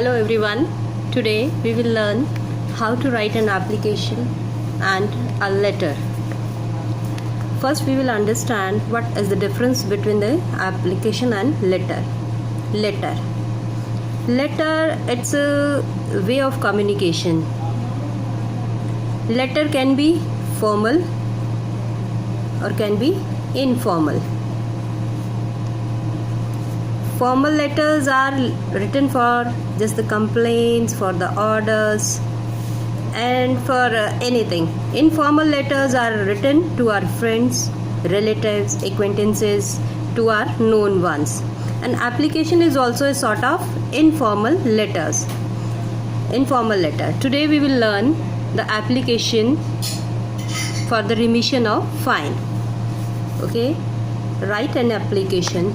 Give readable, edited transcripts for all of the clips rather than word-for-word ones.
Hello everyone. Today we will learn how to write an application and a letter. First we will understand what is the difference between the application and letter. Letter, it's a way of communication. Letter can be formal or can be informal. Formal letters are written for just the complaints, for the orders, and for anything. Informal letters are written to our friends, relatives, acquaintances, to our known ones. An application is also a sort of informal letters. Informal letter. Today we will learn the application for the remission of fine. Okay, write an application.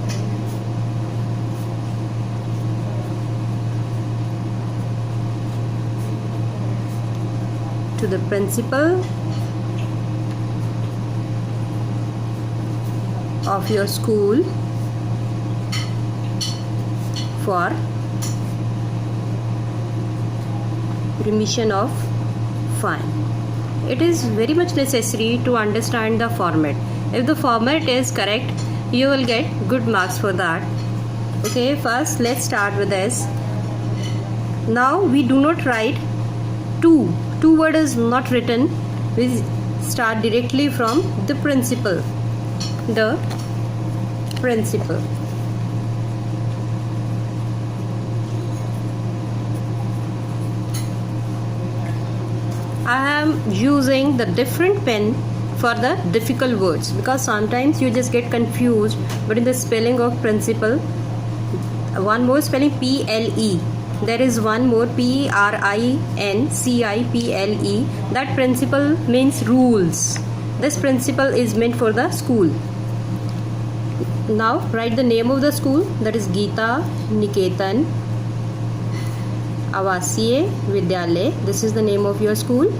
To the principal of your school for remission of fine. It is very much necessary to understand the format. If the format is correct, you will get good marks for that. Okay, first let's start with this. Now we do not write two word is not written. We start directly from the principal. The principal. I am using the different pen for the difficult words because sometimes you just get confused, but in the spelling of principal, one more spelling PLE, there is one more PRINCIPLE. That principle means rules. This principle is meant for the school. Now write the name of the school, that is Geeta Niketan Avasiye Vidyalaya. This is the name of your school.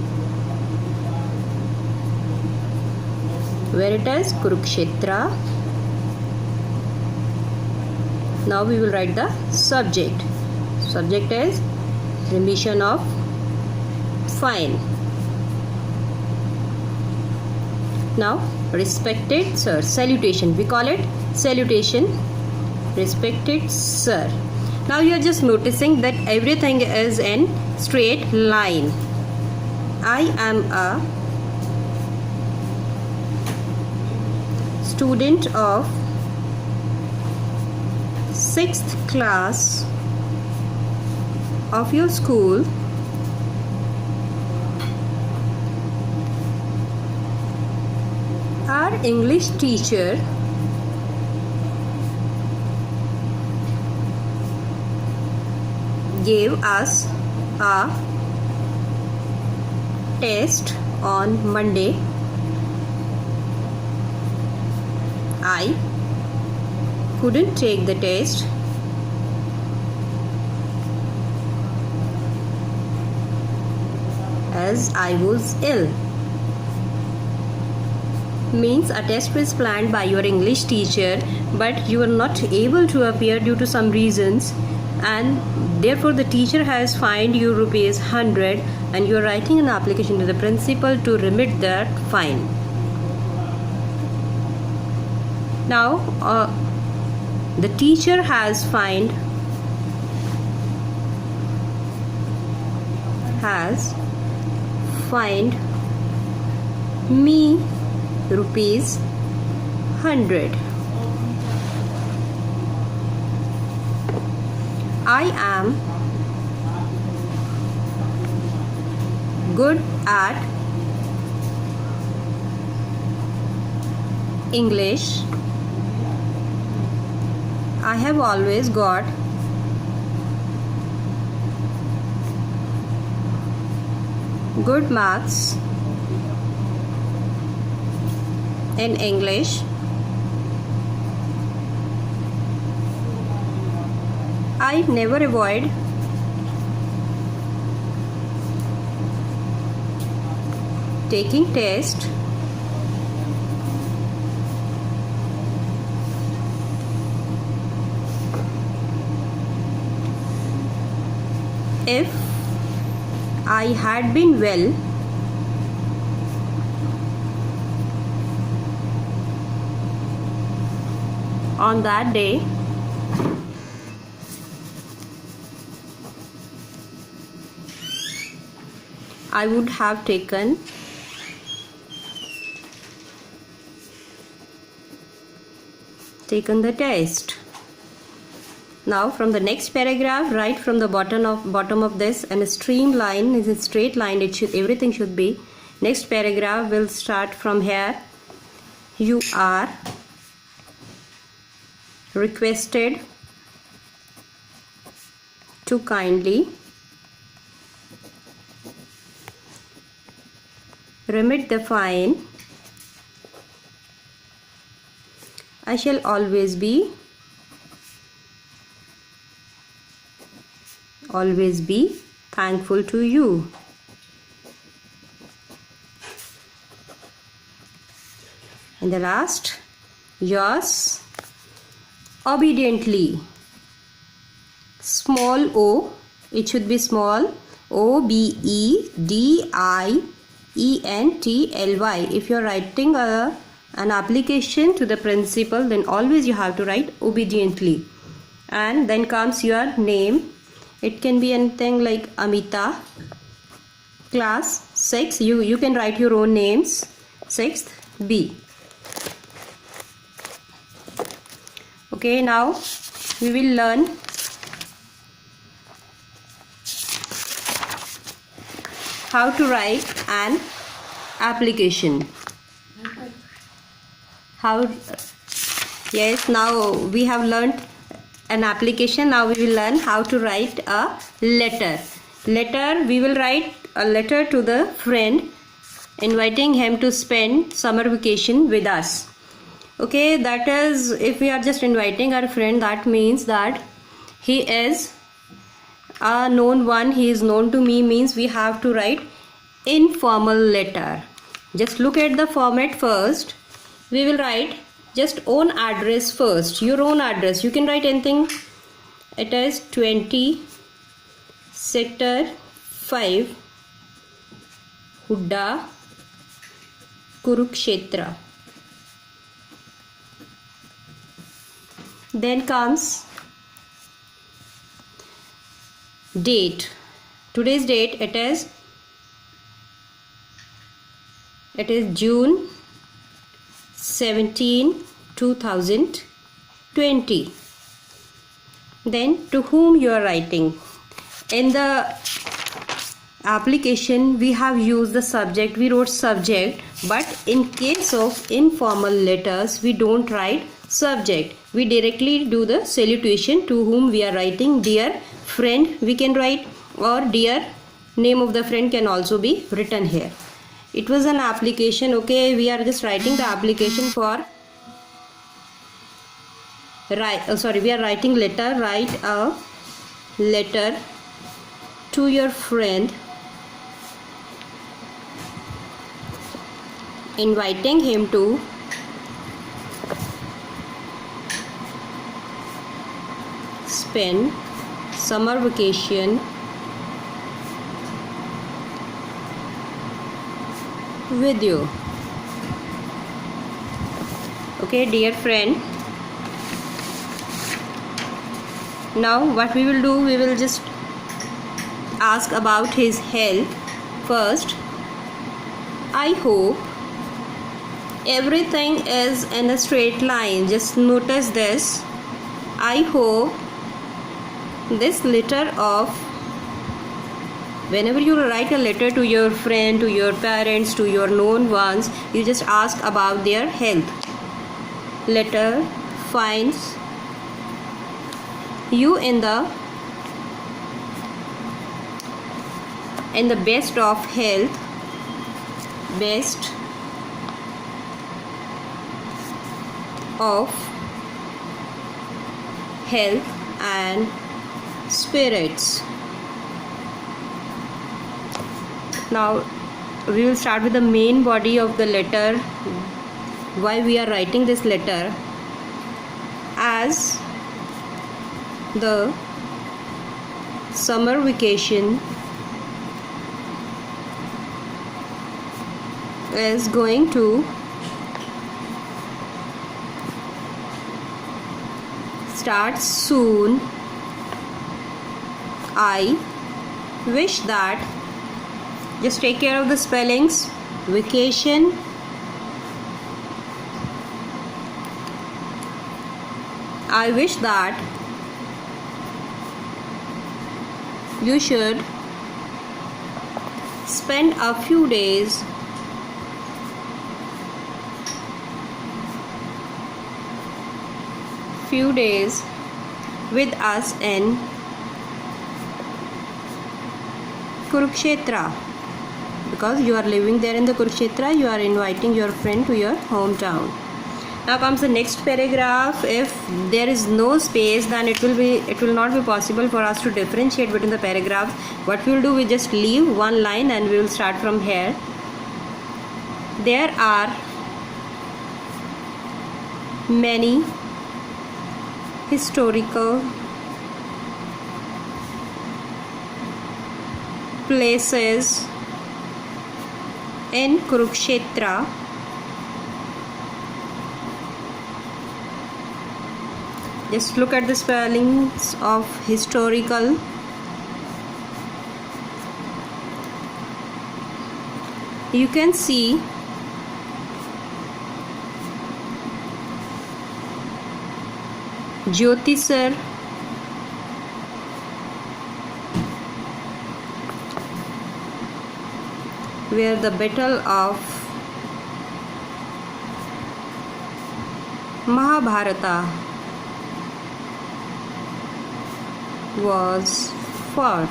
Where it is? Kurukshetra. Now we will write the subject. Subject is remission of fine. Now respected sir, salutation, we call it salutation. Respected sir. Now you are just noticing that everything is in straight line. I am a student of 6th class of your school. Our English teacher gave us a test on Monday. I couldn't take the test as I was ill. Means a test was planned by your English teacher, but you were not able to appear due to some reasons, and therefore the teacher has fined you ₹100 and you are writing an application to the principal to remit that fine. Now the teacher has fined me ₹100. I am good at English. I have always got good marks in English. I never avoid taking test If I had been well, on that day, I would have taken the test. Now from the next paragraph, right from the bottom of this, and a streamline is a straight line. Everything should be. Next paragraph will start from here. You are requested to kindly remit the fine. I shall always be thankful to you. And the last, yours obediently. Small o, it should be small, OBEDIENTLY. If you are writing an application to the principal, then always you have to write obediently. And then comes your name. It can be anything like Amita, class 6. You can write your own names. 6th B. Okay, now we will learn how to write an application. Yes, now we have learned an application. Now we will learn how to write a letter. We will write a letter to the friend, inviting him to spend summer vacation with us. Okay, that is, if we are just inviting our friend, that means that he is a known one, he is known to me, means we have to write informal letter. Just look at the format first. We will write just own address first. Your own address, you can write anything. It is 20 sector 5 Hudda, Kurukshetra. Then comes date. Today's date, it is June 17, 2020. Then to whom you are writing. In the application we have used the subject, we wrote subject, but in case of informal letters we don't write subject. We directly do the salutation to whom we are writing. Dear friend we can write, or dear, name of the friend can also be written here. It was an application. Okay, we are just writing the application for we are writing letter. Write a letter to your friend, inviting him to spend summer vacation with you. Okay, dear friend. Now what we will do, we will just ask about his health first. I hope everything is in a straight line. Just notice this. I hope this letter of, whenever you write a letter to your friend, to your parents, to your known ones, you just ask about their health. Letter finds you in the best of health, and spirits. Now we will start with the main body of the letter. Why we are writing this letter? As the summer vacation is going to start soon. I wish that, just take care of the spellings, vacation, I wish that you should spend a few days with us in Kurukshetra. Because you are living there in the Kurukshetra, you are inviting your friend to your hometown. Now comes the next paragraph. If there is no space, then it will not be possible for us to differentiate between the paragraphs. What we will do, we just leave one line and we will start from here. There are many historical places in Kurukshetra. Just look at the spellings of historical. You can see Jyotisar, where the battle of Mahabharata was fought.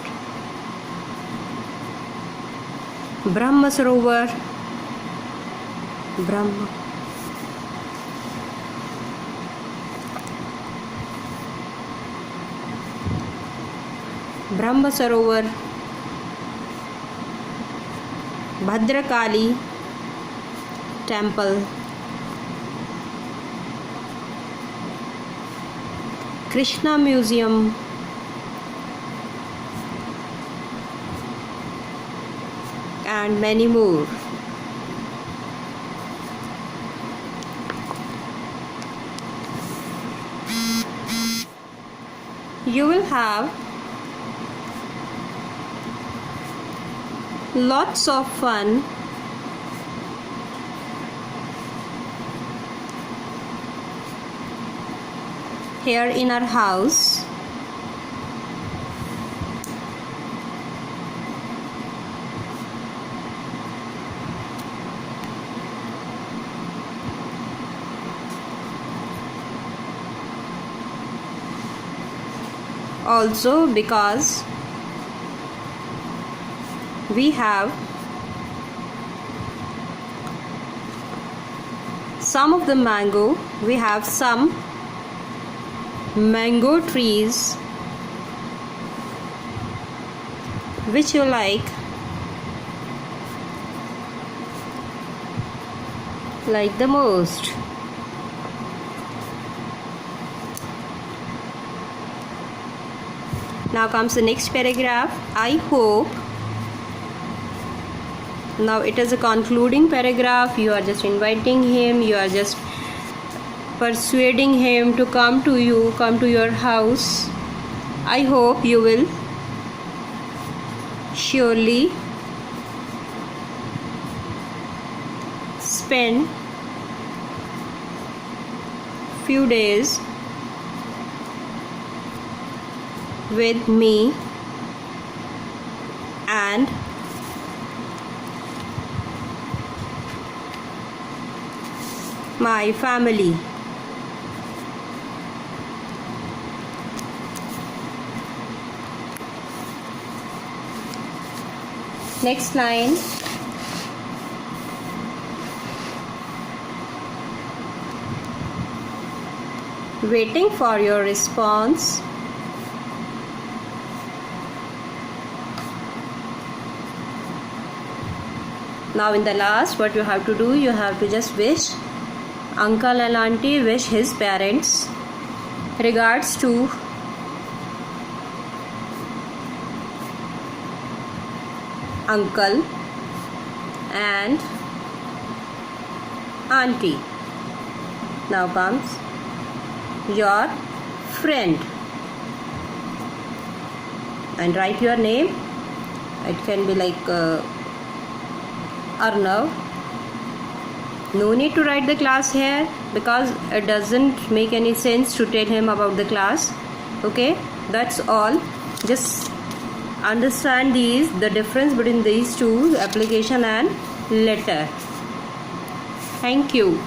Brahma Sarovar, Brahma Sarovar, Bhadrakali Temple, Krishna Museum, and many more. You will have lots of fun here in our house. Also, because we have some of the mango, we have some mango trees which you like the most. Now comes the next paragraph. I hope. Now it is a concluding paragraph. You are just inviting him, you are just persuading him to come to your house. I hope you will surely spend few days with me and my family. Next line. Waiting for your response. Now in the last, what you have to do, you have to just wish uncle and auntie, wish his parents regards to uncle and auntie. Now comes your friend, and write your name. It can be like Arnav. No need to write the class here because it doesn't make any sense to tell him about the class. Okay, that's all. Just understand the difference between these two, application and letter. Thank you.